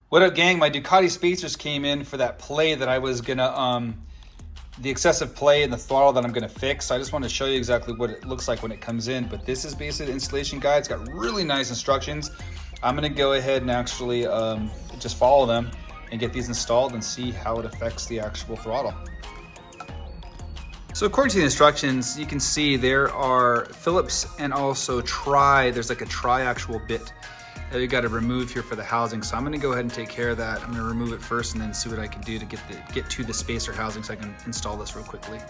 What up, gang? My Ducati Spacers came in for that play that I was gonna, the excessive play in the throttle that I'm gonna fix. So I just want to show you exactly what it looks like when it comes in. But this is basically the installation guide. It's got really nice instructions. I'm gonna go ahead and actually just follow them and get these installed and see how it affects the actual throttle. So according to the instructions, you can see there are Phillips and also there's like a tri-actual bit that we got to remove here for the housing. So I'm going to go ahead and take care of that. I'm going to remove it first and then see what I can do to get to the spacer housing so I can install this real quickly.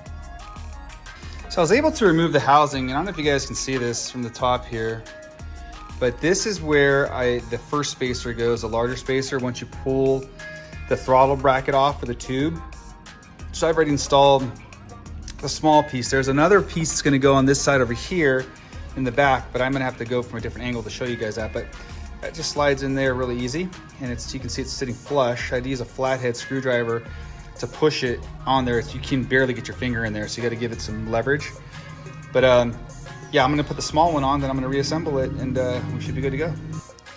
So I was able to remove the housing, and I don't know if you guys can see this from the top here, but this is where the first spacer goes, a larger spacer, once you pull the throttle bracket off for the tube. So I've already installed a small piece. There's another piece that's going to go on this side over here in the back, but I'm going to have to go from a different angle to show you guys that. But that just slides in there really easy, and you can see it's sitting flush. I had to use a flathead screwdriver to push it on there. You can barely get your finger in there, so you got to give it some leverage. But yeah, I'm going to put the small one on, then I'm going to reassemble it, and we should be good to go.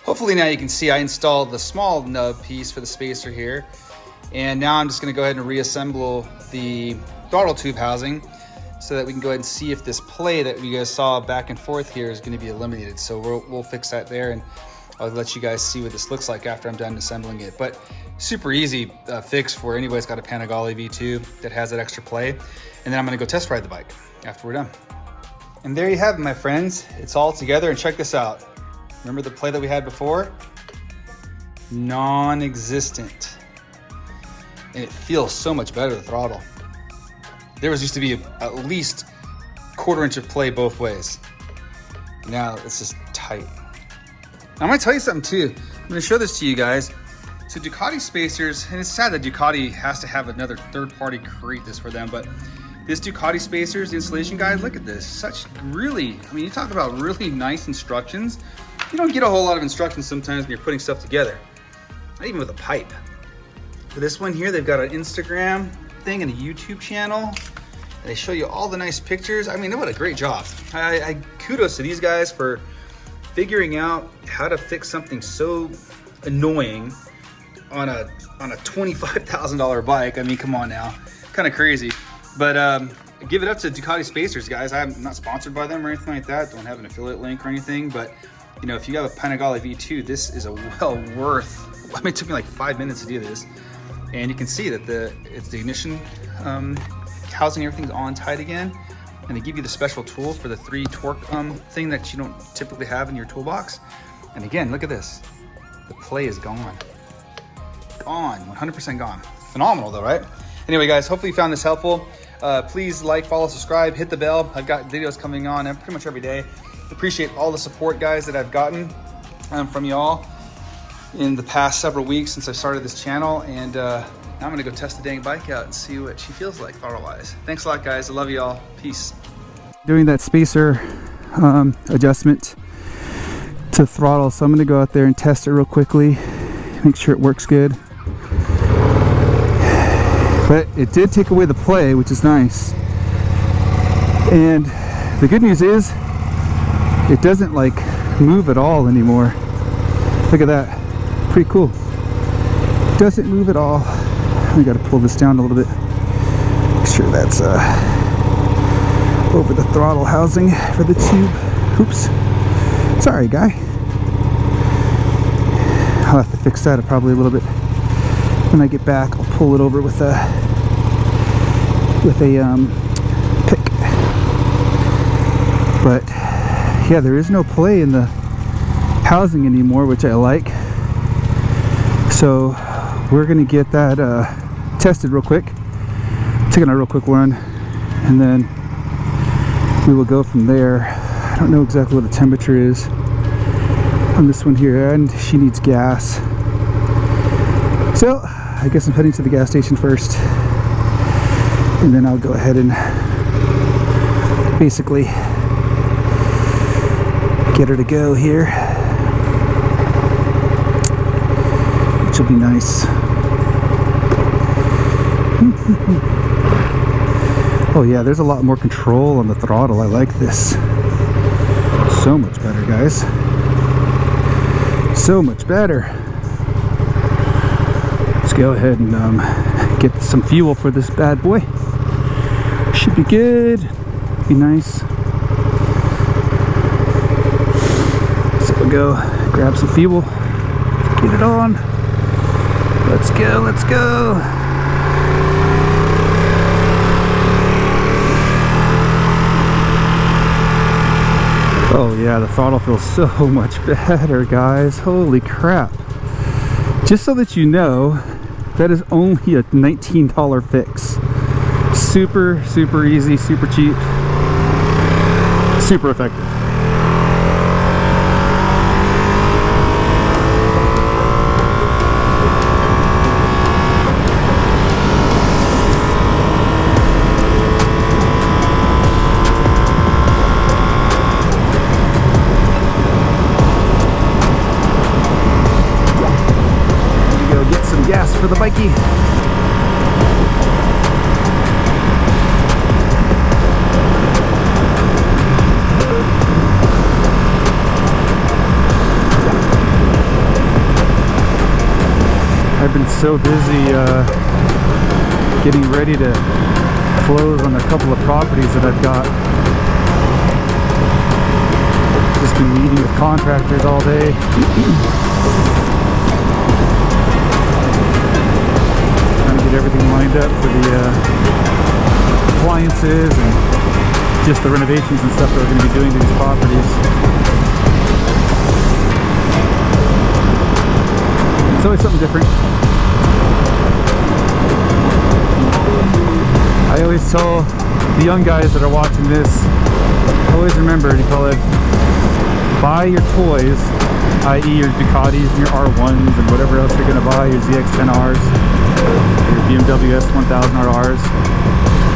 Hopefully now you can see I installed the small nub piece for the spacer here, and now I'm just going to go ahead and reassemble the throttle tube housing so that we can go ahead and see if this play that we guys saw back and forth here is going to be eliminated. So we'll fix that there, and I'll let you guys see what this looks like after I'm done assembling it. But super easy fix for anybody that's got a Panigale V2 that has that extra play. And then I'm gonna go test ride the bike after we're done. And there you have it, my friends. It's all together, and check this out. Remember the play that we had before? Non-existent. And it feels so much better, the throttle. There used to be at least 1/4 inch of play both ways. Now it's just tight. I'm gonna tell you something too. I'm gonna show this to you guys. So Ducati Spacers, and it's sad that Ducati has to have another third party create this for them, but this Ducati Spacers, the installation guide, look at this. You talk about really nice instructions. You don't get a whole lot of instructions sometimes when you're putting stuff together, not even with a pipe. For this one here, they've got an Instagram thing and a YouTube channel. They show you all the nice pictures. I mean, what a great job. I kudos to these guys for figuring out how to fix something so annoying on a $25,000 bike. I mean, come on now, kind of crazy. But give it up to Ducati Spacers, guys. I'm not sponsored by them or anything like that. Don't have an affiliate link or anything. But you know, if you have a Panigale V2, this is a well worth. I mean, it took me like 5 minutes to do this, and you can see that it's the ignition housing, everything's on tight again. And they give you the special tool for the 3 torque thing that you don't typically have in your toolbox. And again, look at this. The play is gone. Gone, 100% gone. Phenomenal though, right? Anyway, guys, hopefully you found this helpful. Please like, follow, subscribe, hit the bell. I've got videos coming on pretty much every day. Appreciate all the support, guys, that I've gotten from y'all in the past several weeks since I started this channel. And now I'm gonna go test the dang bike out and see what she feels like throttle-wise. Thanks a lot, guys. I love you all. Peace. Doing that spacer adjustment to throttle, so I'm gonna go out there and test it real quickly, make sure it works good. But it did take away the play, which is nice. And the good news is it doesn't like move at all anymore. Look at that, pretty cool. Doesn't move at all. I gotta pull this down a little bit. Make sure that's over the throttle housing for the tube. Oops. Sorry, guy. I'll have to fix that probably a little bit. When I get back, I'll pull it over with a pick. But yeah, there is no play in the housing anymore, which I like. So we're gonna get that tested real quick, taking a real quick run, and then we will go from there. I don't know exactly what the temperature is on this one here, and she needs gas. So I guess I'm heading to the gas station first, and then I'll go ahead and basically get her to go here, which will be nice. Oh yeah, there's a lot more control on the throttle. I like this. So much better, guys. So much better. go ahead and get some fuel for this bad boy. Should be good. Be nice. So we'll go grab some fuel. Get it on. Let's go. Let's go. Oh yeah, the throttle feels so much better, guys. Holy crap. Just so that you know, that is only a $19 fix. Super, super easy, super cheap, super effective. Gas for the bikey. I've been so busy getting ready to close on a couple of properties that I've got. Just been meeting with contractors all day. Get everything lined up for the appliances and just the renovations and stuff that we're going to be doing to these properties. It's always something different. I always tell the young guys that are watching this, always remember to call it, buy your toys, i.e. your Ducatis and your R1s and whatever else you're going to buy, your ZX-10Rs, your BMW S1000RRs,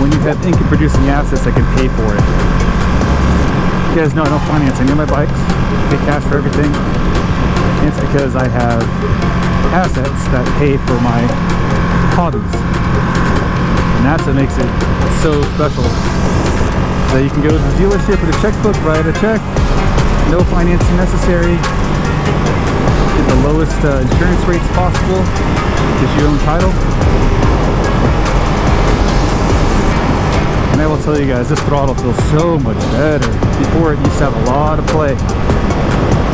when you have income producing assets that can pay for it. You guys know I don't finance any of my bikes, pay cash for everything. And it's because I have assets that pay for my hobbies. And that's what makes it so special. So you can go to the dealership with a checkbook, write a check, no financing necessary, get the lowest insurance rates possible, get your own title. And I will tell you guys, this throttle feels so much better. Before it used to have a lot of play.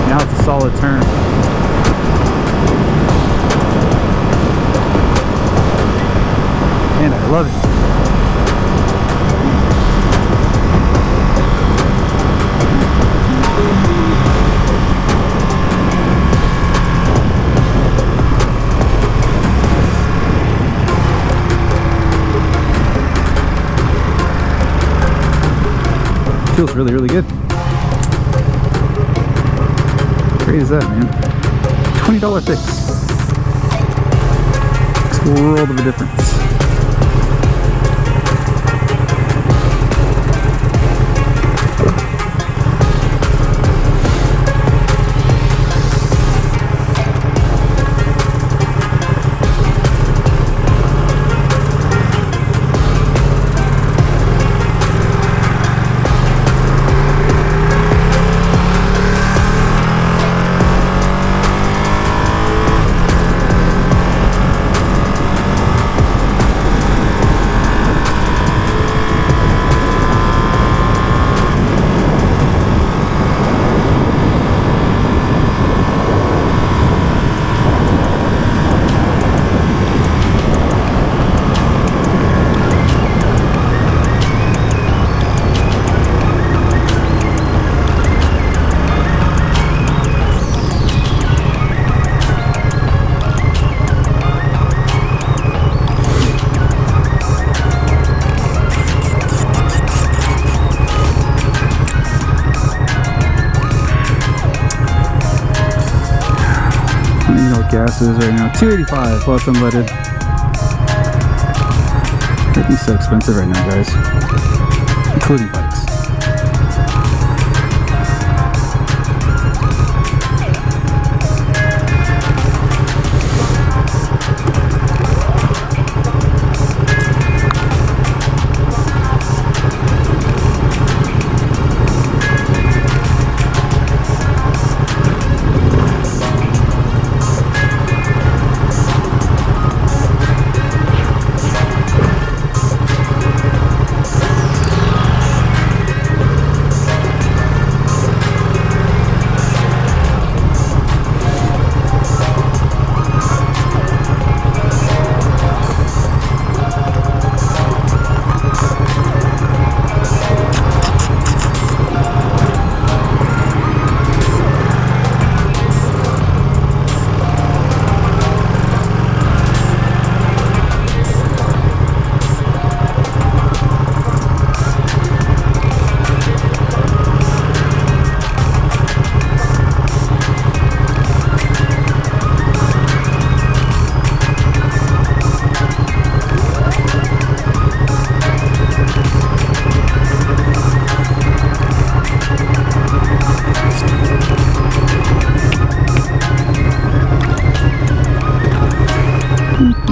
Now it's a solid turn. And I love it. Feels really, really good. How great is that, man? $20 fix. Makes a world of a difference. Gas is right now $2.85 plus unleaded. Everything's so expensive right now, guys, including bikes. Beep.